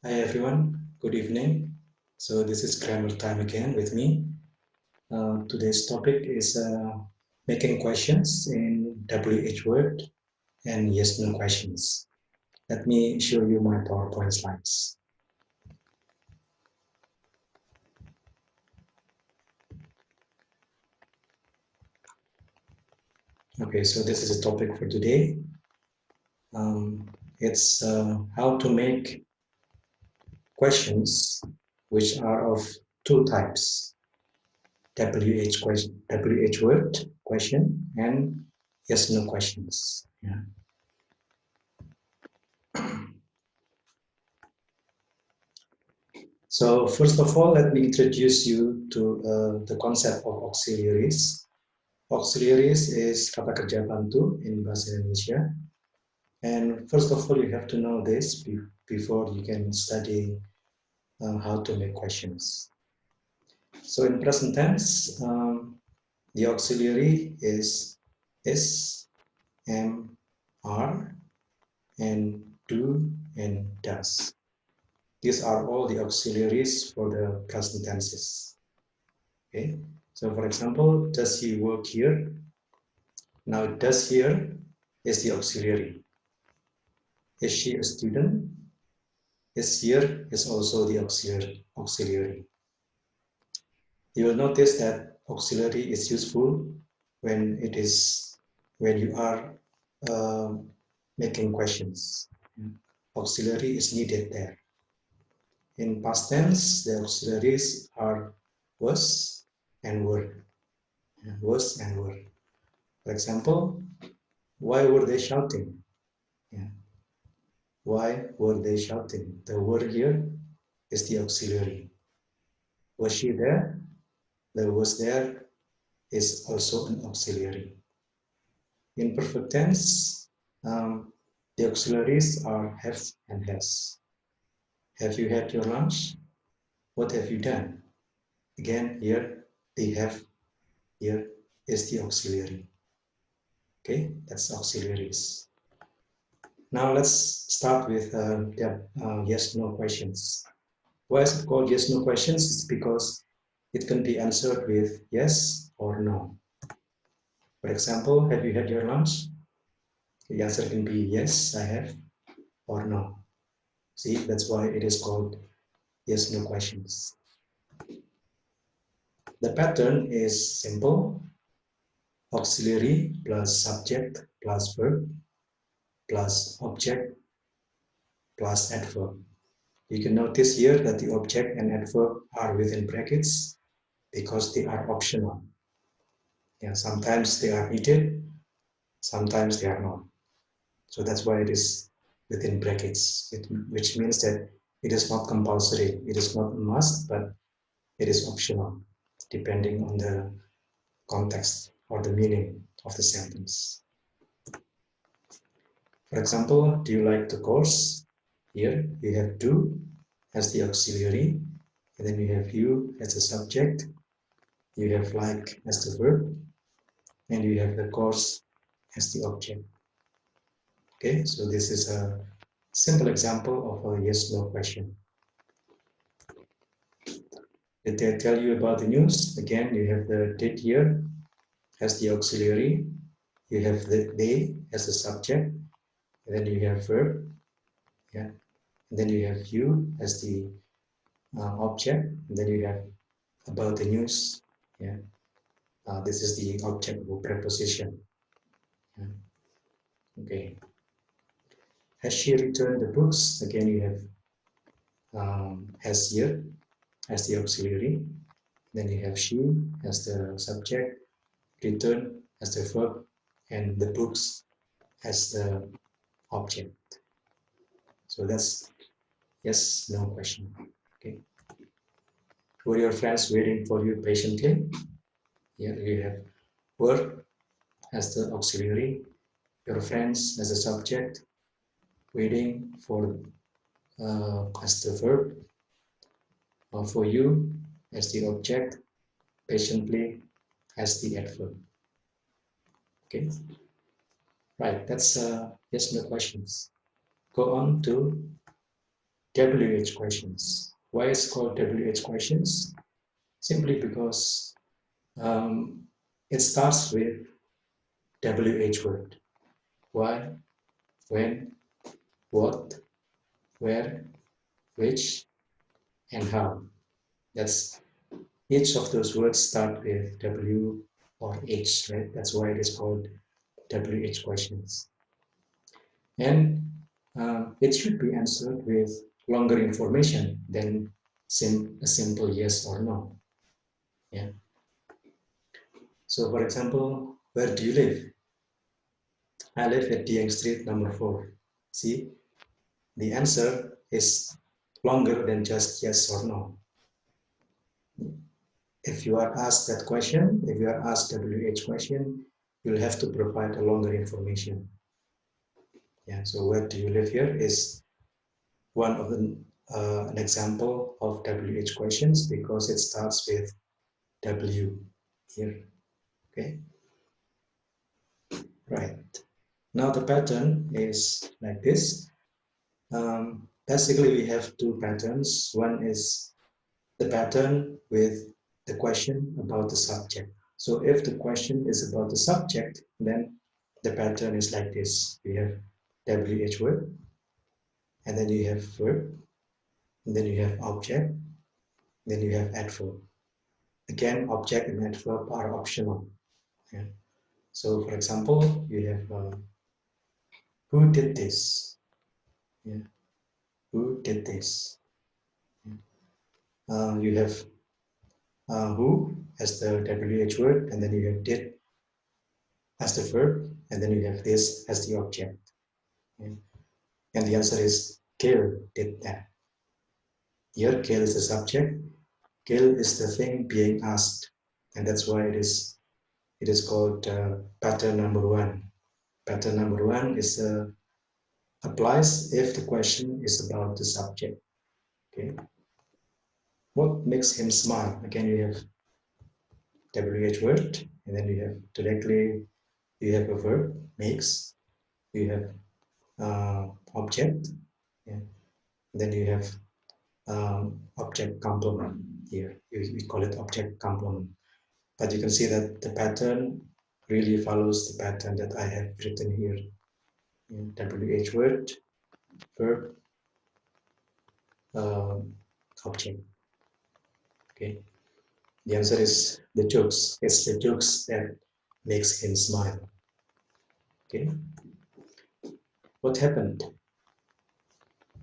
Hi everyone, good evening. So this is grammar time again with me. Today's topic is making questions in WH word and yes no questions. Let me show you my PowerPoint slides. Okay, so this is a topic for today. It's how to make questions which are of two types. WH question, WH word question and yes no questions. Yeah. So first of all, let me introduce you to the concept of auxiliaries. Auxiliaries is kata kerja bantu in bahasa Indonesia. And first of all, you have to know this before you can study how to make questions. So in present tense, the auxiliary is am, are, and do, and does. These are all the auxiliaries for the present tenses. Okay, so for example, does he work here? Now, does here is the auxiliary. Is she a student? Is here is also the auxiliary. You will notice that auxiliary is useful when you are making questions. Auxiliary is needed there. In past tense, the auxiliaries are was and were. Was and were. For example, why were they shouting? Yeah. Why were they shouting? The word here is the auxiliary. Was she there? The was there is also an auxiliary. In perfect tense, the auxiliaries are have and has. Have you had your lunch? What have you done? Again, here the have here is the auxiliary. Okay, that's auxiliaries. Now let's start with the yes/no questions. Why is it called yes no questions? It's because it can be answered with yes or no. For example, have you had your lunch? The answer can be yes, I have, or no. See, that's why it is called yes no questions. The pattern is simple: auxiliary plus subject plus verb plus object plus adverb. You can notice here that the object and adverb are within brackets because they are optional. Yeah, sometimes they are needed, sometimes they are not. So that's why it is within brackets, which means that it is not compulsory. It is not a must, but it is optional, depending on the context or the meaning of the sentence. For example, do you like the course? Here you have do as the auxiliary, and then you have you as the subject, you have like as the verb, and you have the course as the object. Okay, so this is a simple example of a yes/no question. Did they tell you about the news? Again, you have the did here as the auxiliary, you have the they as the subject, and then you have verb, yeah, and then you have you as the object, and then you have about the news, yeah. This is the object or preposition. Yeah. Okay. Has she returned the books? Again, you have has here as the auxiliary. Then you have she as the subject, return as the verb, and the books as the object. So that's yes, no question. Okay. Were your friends waiting for you patiently? Here you have were as the auxiliary, your friends as the subject, waiting for as the verb, or for you as the object, patiently as the adverb. Okay, right. That's yes no questions. Go on to WH questions. Why is it called WH questions? Simply because it starts with WH word. Why, when, what, where, which, and how. That's each of those words start with W or H, right? That's why it is called WH questions. And it should be answered with longer information than a simple yes or no. Yeah. So for example, where do you live? I live at Dieng Street number 4. See, the answer is longer than just yes or no. If you are asked that question, if you are asked WH question, you'll have to provide a longer information. Yeah, so where do you live here is one of an example of WH questions because it starts with W here. Okay, right. Now the pattern is like this. Basically, we have two patterns. One is the pattern with the question about the subject. So if the question is about the subject, then the pattern is like this. We have WH word, and then you have verb, and then you have object, then you have adverb. Again, object and adverb are optional. Yeah. So for example, you have who did this? Yeah. Who did this? You have who as the WH word, and then you have did as the verb, and then you have this as the object. Yeah. And the answer is Gil did that. Here, Gil is the subject. Gil is the thing being asked, and that's why it is called pattern number 1. Pattern number 1 is applies if the question is about the subject. Okay. What makes him smile? Again, you have WH word, and then you have directly you have a verb makes. You have object, yeah. Then you have object complement here. We call it object complement. But you can see that the pattern really follows the pattern that I have written here. WH word, verb, object. Okay. The answer is the jokes. It's the jokes that makes him smile. Okay. What happened?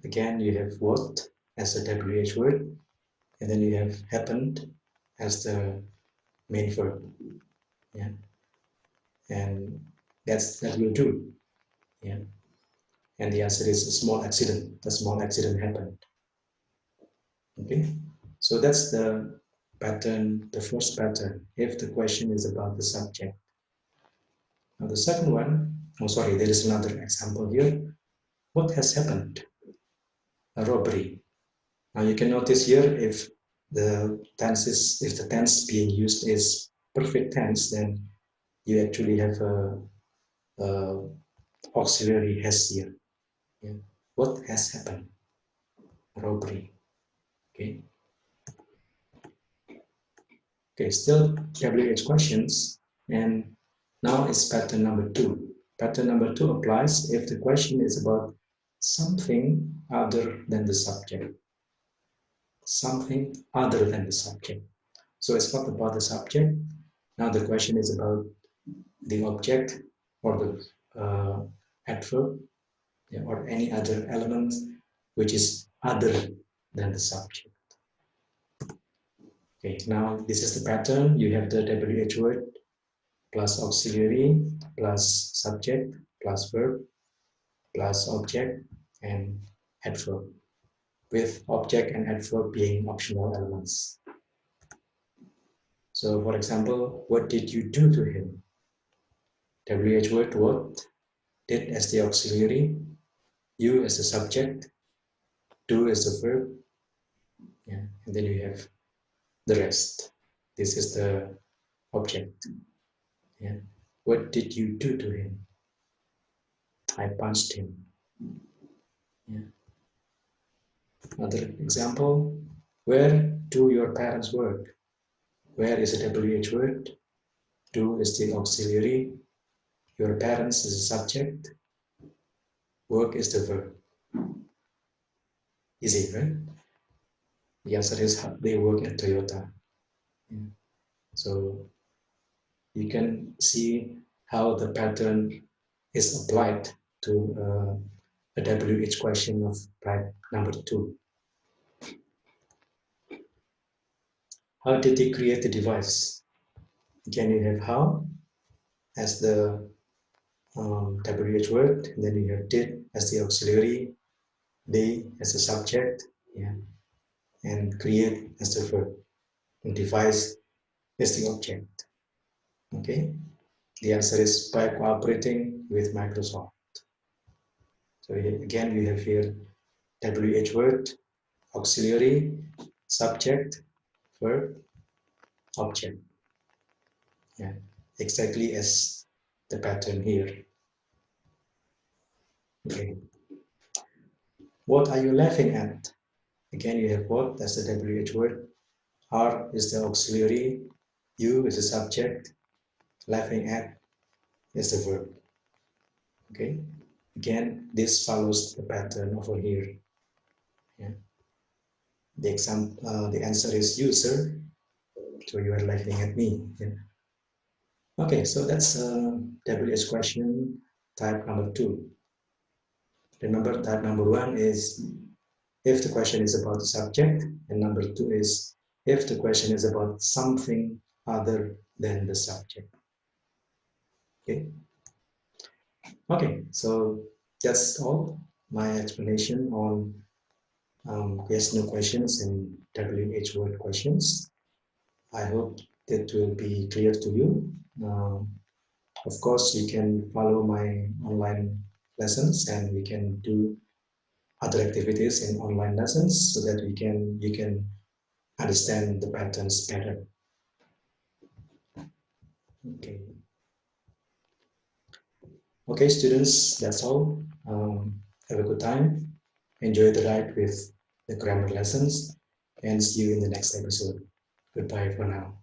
Again, you have what as a WH word, and then you have happened as the main verb. Yeah. And that will do. Yeah. And the answer is a small accident. A small accident happened. Okay. So that's the pattern, the first pattern, if the question is about the subject. Now the second one, oh sorry, there is another example here. What has happened? A robbery. Now you can notice here if if the tense being used is perfect tense, then you actually have a auxiliary has here. Yeah. What has happened? Robbery. Okay. Okay, still WH questions, and now it's pattern number 2. Pattern number 2 applies if the question is about something other than the subject. Something other than the subject. So it's not about the subject. Now the question is about the object or the adverb, yeah, or any other element which is other than the subject. Okay, now this is the pattern. You have the WH word plus auxiliary plus subject plus verb plus object and adverb, with object and adverb being optional elements. So for example, what did you do to him? WH word what, did as the auxiliary, you as the subject, do as the verb, yeah, and then you have the rest. This is the object. Yeah. What did you do to him? I punched him. Yeah. Another example, where do your parents work? Where is a WH word? Do is the auxiliary. Your parents is a subject. Work is the verb. Easy, right? The answer is they work at Toyota. Yeah. So you can see how the pattern is applied to a WH question of type number 2. How did they create the device? Again, you have how as the WH word, and then you have did as the auxiliary, they as the subject, yeah, and create as the verb, and device as the object. Okay, the answer is by cooperating with Microsoft. So again, we have here WH word, auxiliary, subject, verb, object. Yeah, exactly as the pattern here. Okay. What are you laughing at? Again, you have what as the WH word. R is the auxiliary. You is the subject. Laughing at is the verb. Okay. Again, this follows the pattern over here. Yeah. The answer is you, sir. So you are laughing at me. Yeah. Okay, so that's WH question type number 2. Remember, type number 1 is if the question is about the subject, and number 2 is if the question is about something other than the subject. Okay. Okay, so that's all my explanation on yes, no questions and WH word questions. I hope that will be clear to you. Of course, you can follow my online lessons, and we can do other activities in online lessons so that you can understand the patterns better. Okay. Okay, students, that's all. Have a good time. Enjoy the ride with the grammar lessons, and see you in the next episode. Goodbye for now.